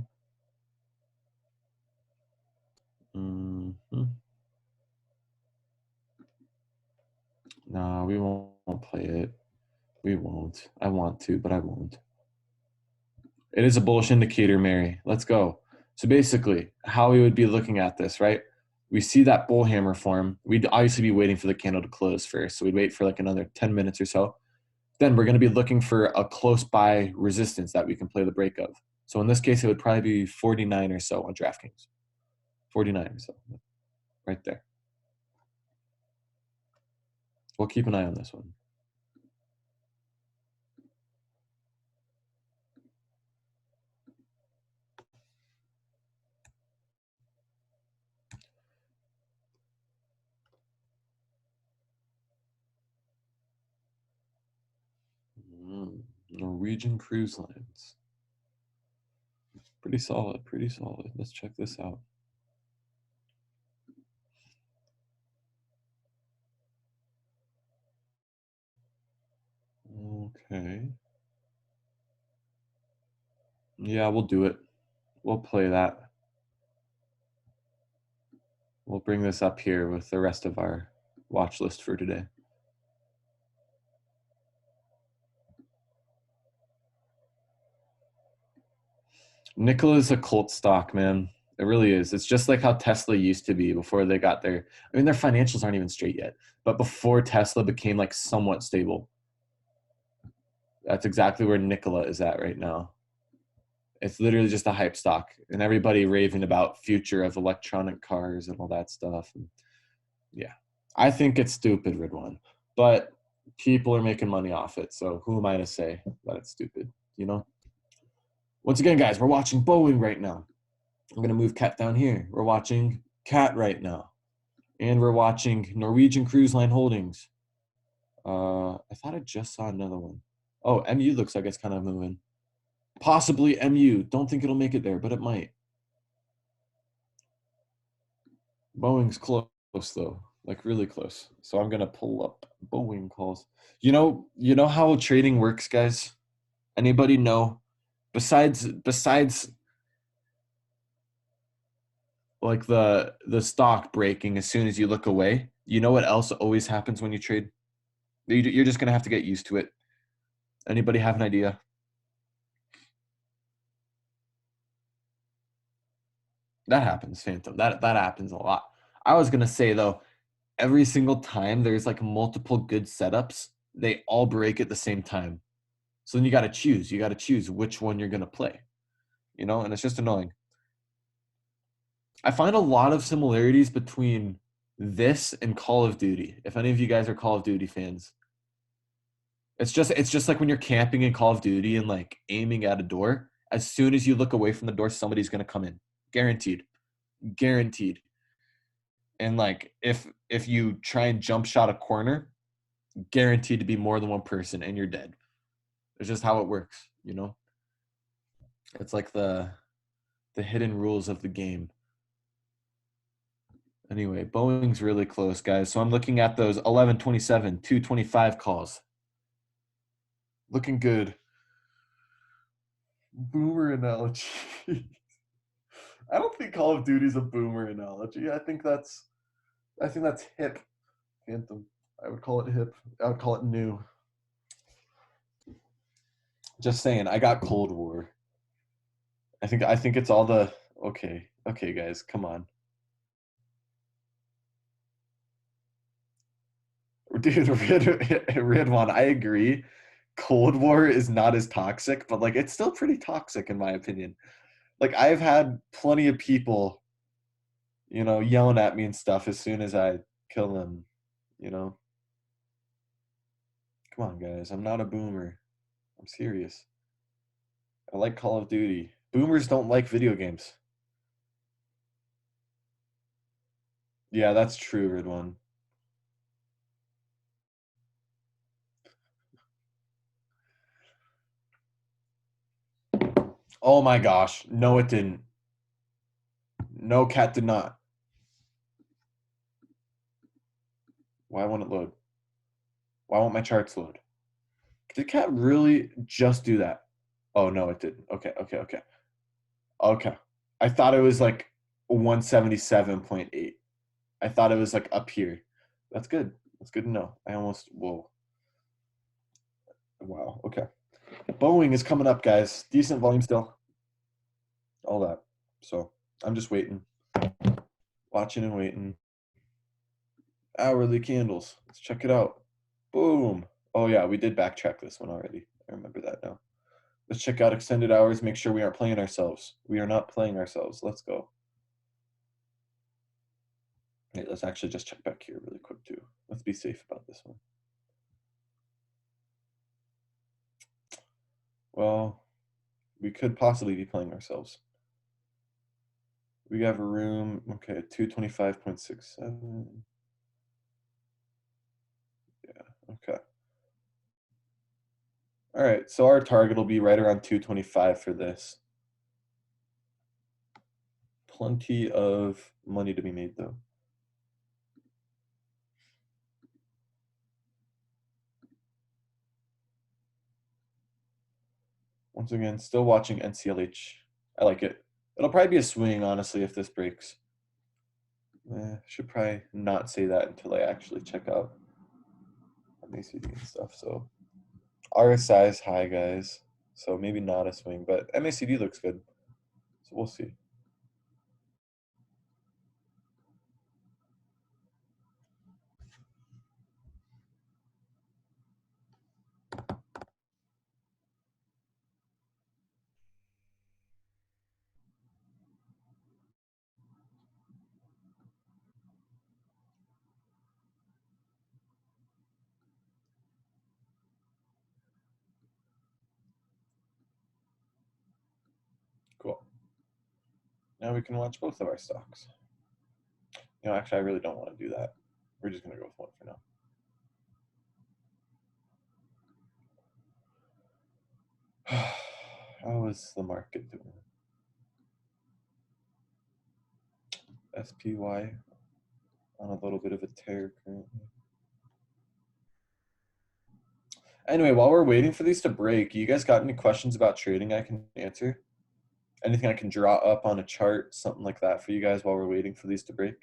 Speaker 1: Mm-hmm. No, we won't play it. We won't. I want to, but I won't. It is a bullish indicator, Mary. Let's go. So basically, how we would be looking at this, right? We see that bull hammer form. We'd obviously be waiting for the candle to close first. So we'd wait for like another 10 minutes or so. Then we're going to be looking for a close by resistance that we can play the break of. So in this case, it would probably be 49 or so on DraftKings. 49 or so, right there. We'll keep an eye on this one. Norwegian Cruise Lines. Pretty solid, pretty solid. Let's check this out. Okay. Yeah, we'll do it. We'll play that. We'll bring this up here with the rest of our watch list for today. Nikola is a cult stock, man. It really is. It's just like how Tesla used to be before they got their, I mean, their financials aren't even straight yet, but before Tesla became like somewhat stable. That's exactly where Nikola is at right now. It's literally just a hype stock, and everybody raving about future of electronic cars and all that stuff. And yeah, I think it's stupid, Ridwan, but people are making money off it. So who am I to say that it's stupid? You know. Once again, guys, we're watching Boeing right now. I'm gonna move Cat down here. We're watching Cat right now, and we're watching Norwegian Cruise Line Holdings. I thought I just saw another one. Oh, MU looks like it's kind of moving. Possibly MU. Don't think it'll make it there, but it might. Boeing's close though. like really close. So I'm gonna pull up Boeing calls. You know how trading works, guys? Anybody know? Besides like the stock breaking as soon as you look away, you know what else always happens when you trade? You're just gonna have to get used to it. Anybody have an idea? That happens, Phantom. That happens a lot. I was gonna say though, every single time there's like multiple good setups, they all break at the same time. So then you got to choose. You got to choose which one you're gonna play. And it's just annoying. I find a lot of similarities between this and Call of Duty. If any of you guys are Call of Duty fans, it's just like when you're camping in Call of Duty and like aiming at a door. As soon as you look away from the door, somebody's gonna come in, guaranteed, guaranteed. And like if you try and jump shot a corner, guaranteed to be more than one person, and you're dead. It's just how it works. It's like the hidden rules of the game. Anyway, Boeing's really close, guys. So I'm looking at those 11:27, 2:25 calls. Looking good. Boomer analogy. I don't think Call of Duty's a boomer analogy. I think that's hip, Phantom. I would call it hip. I would call it new. Just saying, I got Cold War. I think it's all the okay. Okay, guys, come on. Dude, Ridwan, I agree. Cold War is not as toxic, but like it's still pretty toxic in my opinion. Like I've had plenty of people, yelling at me and stuff as soon as I kill them, you know. Come on, guys. I'm not a boomer. I'm serious. I like Call of Duty. Boomers don't like video games. Yeah, that's true, Ridwan. Oh my gosh. No, it didn't. No, cat did not. Why won't it load? Why won't my charts load? Did cat really just do that? Oh no, it didn't. Okay, okay, okay. Okay. I thought it was like 177.8. I thought it was like up here. That's good. That's good to know. Whoa. Wow. Okay. Boeing is coming up, guys. Decent volume still. All that. So I'm just waiting, watching and waiting. Hourly candles. Let's check it out. Boom. Oh, yeah. We did backtrack this one already. I remember that now. Let's check out extended hours. Make sure we aren't playing ourselves. We are not playing ourselves. Let's go. Hey, let's actually just check back here really quick, too. Let's be safe about this one. Well, we could possibly be playing ourselves. We have a room, okay, 225.67. Yeah, okay. All right, so our target will be right around 225 for this. Plenty of money to be made, though. Once again, still watching NCLH. I like it. It'll probably be a swing, honestly, if this breaks. Should probably not say that until I actually check out MACD and stuff. So RSI is high, guys. So maybe not a swing, but MACD looks good. So we'll see. Cool. Now we can watch both of our stocks. Actually, I really don't want to do that. We're just going to go with one for now. How is the market doing? SPY.
Speaker 2: on a little bit of a tear currently. Anyway, while we're waiting for these to break, you guys got any questions about trading I can answer? Anything I can draw up on a chart, something like that for you guys while we're waiting for these to break?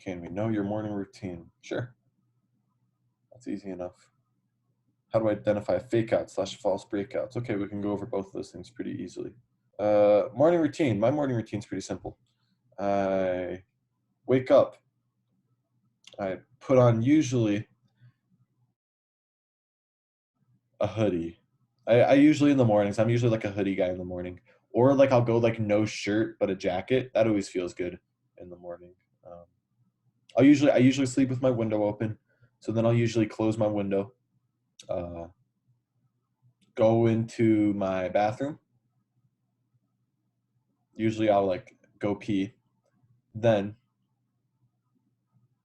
Speaker 2: Can we know your morning routine? Sure, that's easy enough. How do I identify fake outs / false breakouts? Okay, we can go over both of those things pretty easily. Morning routine. My morning routine is pretty simple. I wake up. I put on usually a hoodie. I usually in the mornings, I'm usually like a hoodie guy in the morning. Or like I'll go like no shirt but a jacket. That always feels good in the morning. Um, I usually sleep with my window open. So then I'll usually close my window, uh, go into my bathroom. Usually I'll like go pee. Then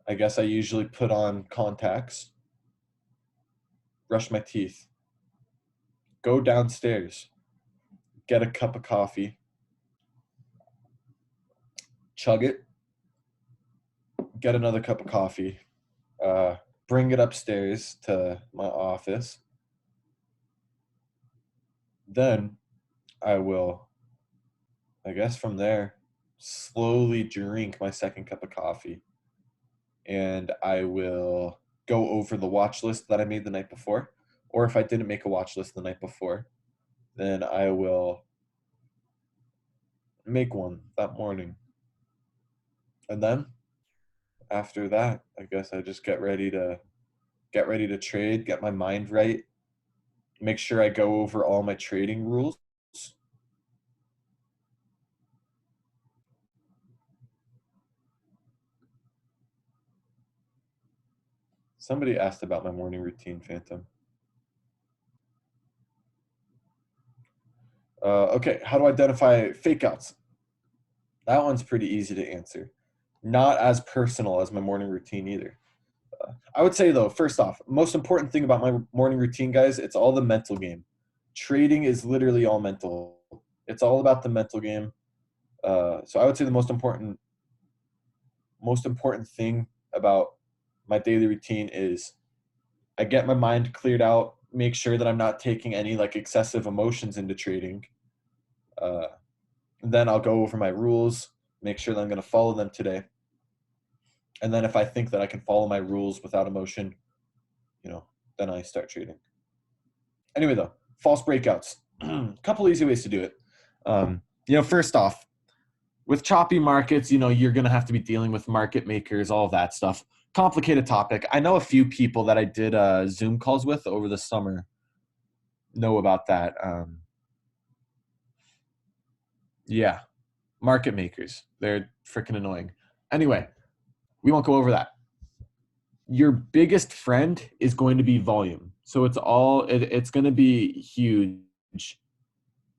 Speaker 2: I guess I usually put on contacts, brush my teeth, go downstairs, get a cup of coffee, chug it, get another cup of coffee, uh, bring it upstairs to my office. Then I will, I guess from there, slowly drink my second cup of coffee. And I will go over the watch list that I made the night before. Or if I didn't make a watch list the night before, then I will make one that morning. And then after that, I guess I just get ready to trade, get my mind right, make sure I go over all my trading rules. Somebody asked about my morning routine, Phantom. Okay, how to identify fake outs? That one's pretty easy to answer. Not as personal as my morning routine either. I would say though, first off, most important thing about my morning routine, guys, it's all the mental game. Trading is literally all mental. It's all about the mental game. So I would say the most important thing about my daily routine is I get my mind cleared out, make sure that I'm not taking any like excessive emotions into trading. Uh, then I'll go over my rules, make sure that I'm going to follow them today. And then if I think that I can follow my rules without emotion, you know, then I start trading. Anyway, though, false breakouts. A couple easy ways to do it. First off, with choppy markets, you're going to have to be dealing with market makers, all of that stuff. Complicated topic. I know a few people that I did Zoom calls with over the summer know about that. Yeah, market makers. They're freaking annoying. Anyway, we won't go over that. Your biggest friend is going to be volume. So it's going to be huge,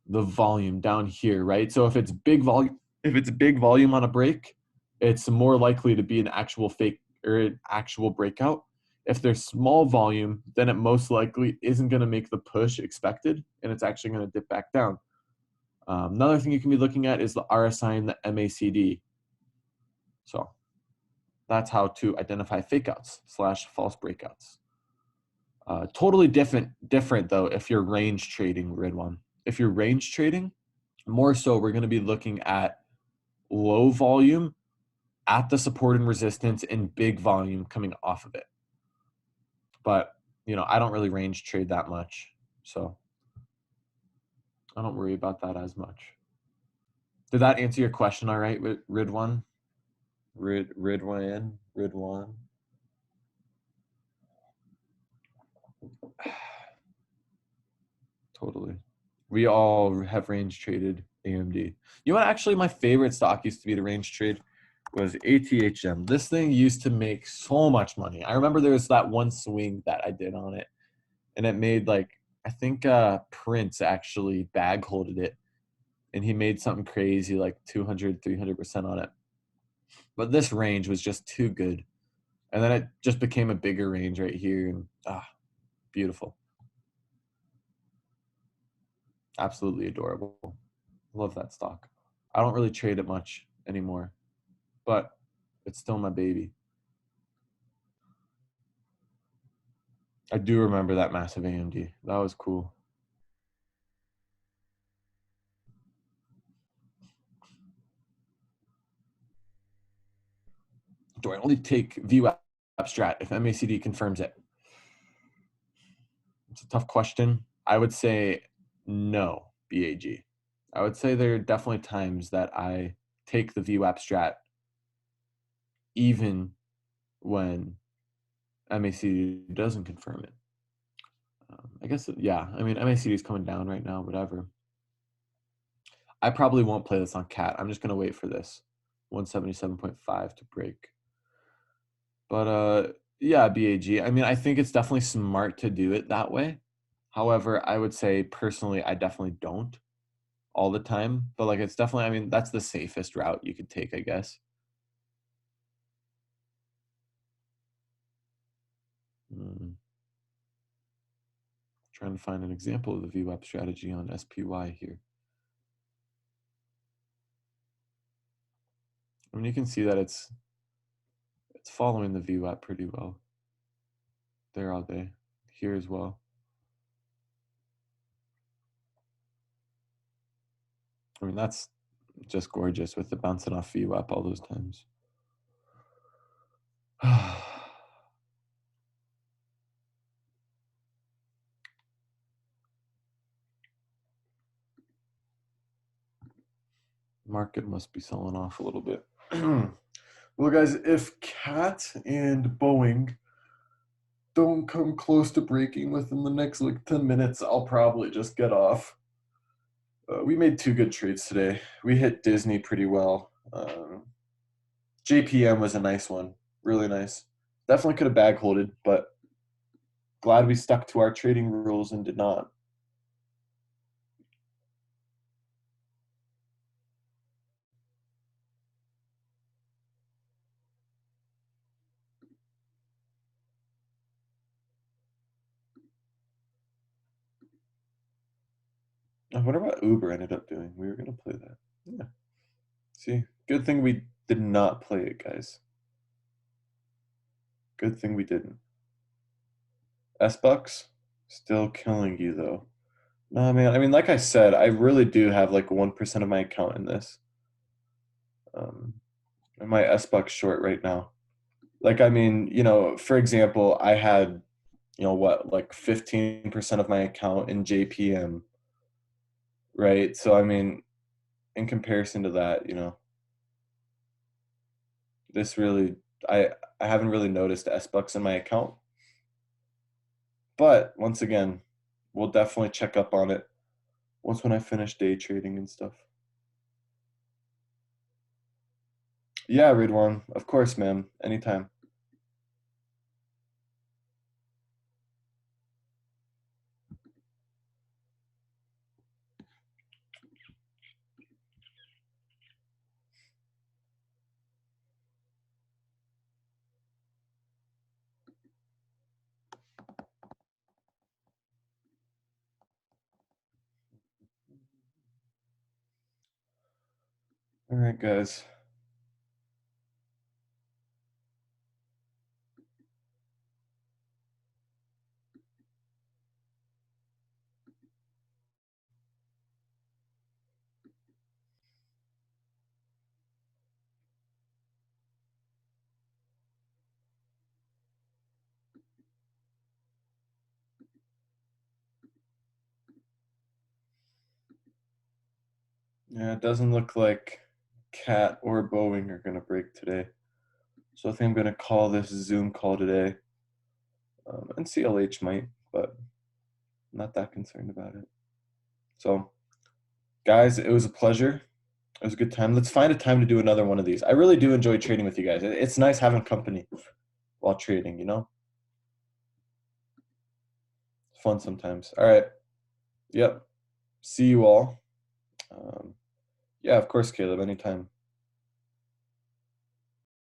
Speaker 2: the volume down here, right? So if it's big volume on a break, it's more likely to be an actual fake or an actual breakout. If there's small volume, then it most likely isn't going to make the push expected, and it's actually going to dip back down. Another thing you can be looking at is the RSI and the MACD. So that's how to identify fakeouts / false breakouts. Totally different though if you're range trading, Red One. If you're range trading, more so we're going to be looking at low volume at the support and resistance and big volume coming off of it. But, I don't really range trade that much. So I don't worry about that as much. Did that answer your question all right, Rid One? Rid One. Totally. We all have range traded AMD. You know what? Actually, my favorite stock used to be to range trade was ATHM. This thing used to make so much money. I remember there was that one swing that I did on it, and it made I think Prince actually bag holded it, and he made something crazy like 200, 300% on it.
Speaker 1: But this range was just too good. And then it just became a bigger range right here. And beautiful. Absolutely adorable. Love that stock. I don't really trade it much anymore, but it's still my baby. I do remember that massive AMD. That was cool. Do I only take VWAP strat if MACD confirms it? It's a tough question. I would say no, BAG. I would say there are definitely times that I take the VWAP strat even when MACD doesn't confirm it. I guess, yeah, I mean, MACD is coming down right now, whatever. I probably won't play this on CAT. I'm just going to wait for this 177.5 to break. But yeah, BAG. I mean, I think it's definitely smart to do it that way. However, I would say personally, I definitely don't all the time. But like, it's definitely, I mean, that's the safest route you could take, I guess. Trying to find an example of the VWAP strategy on SPY here. I mean, you can see that it's following the VWAP pretty well. There all day, here as well. I mean, that's just gorgeous with the bouncing off VWAP all those times. Market must be selling off a little bit. Well, guys, if Cat and Boeing don't come close to breaking within the next like 10 minutes, I'll probably just get off. We made two good trades today. We hit Disney pretty well. JPM was a nice one. Really nice. Definitely could have bag holded, but glad we stuck to our trading rules and did not. I wonder what Uber ended up doing. We were going to play that. Yeah. See, good thing we did not play it, guys. Good thing we didn't. S-Bucks, still killing you, though. No, man. I mean, like I said, I really do have like 1% of my account in this. And my S-Bucks short right now. Like, I mean, for example, I had, what, like 15% of my account in JPM, right? So, I mean, in comparison to that, this really, I, I haven't really noticed S-Bucks in my account. But once again, we'll definitely check up on it once when I finish day trading and stuff. Yeah, Ridwan, of course, man. Anytime. All right, guys. Yeah, it doesn't look like Cat or Boeing are going to break today. So I think I'm going to call this Zoom call today. And CLH might, but I'm not that concerned about it. So, guys, it was a pleasure. It was a good time. Let's find a time to do another one of these. I really do enjoy trading with you guys. It's nice having company while trading, It's fun sometimes. All right. Yep. See you all. Yeah, of course, Caleb, anytime.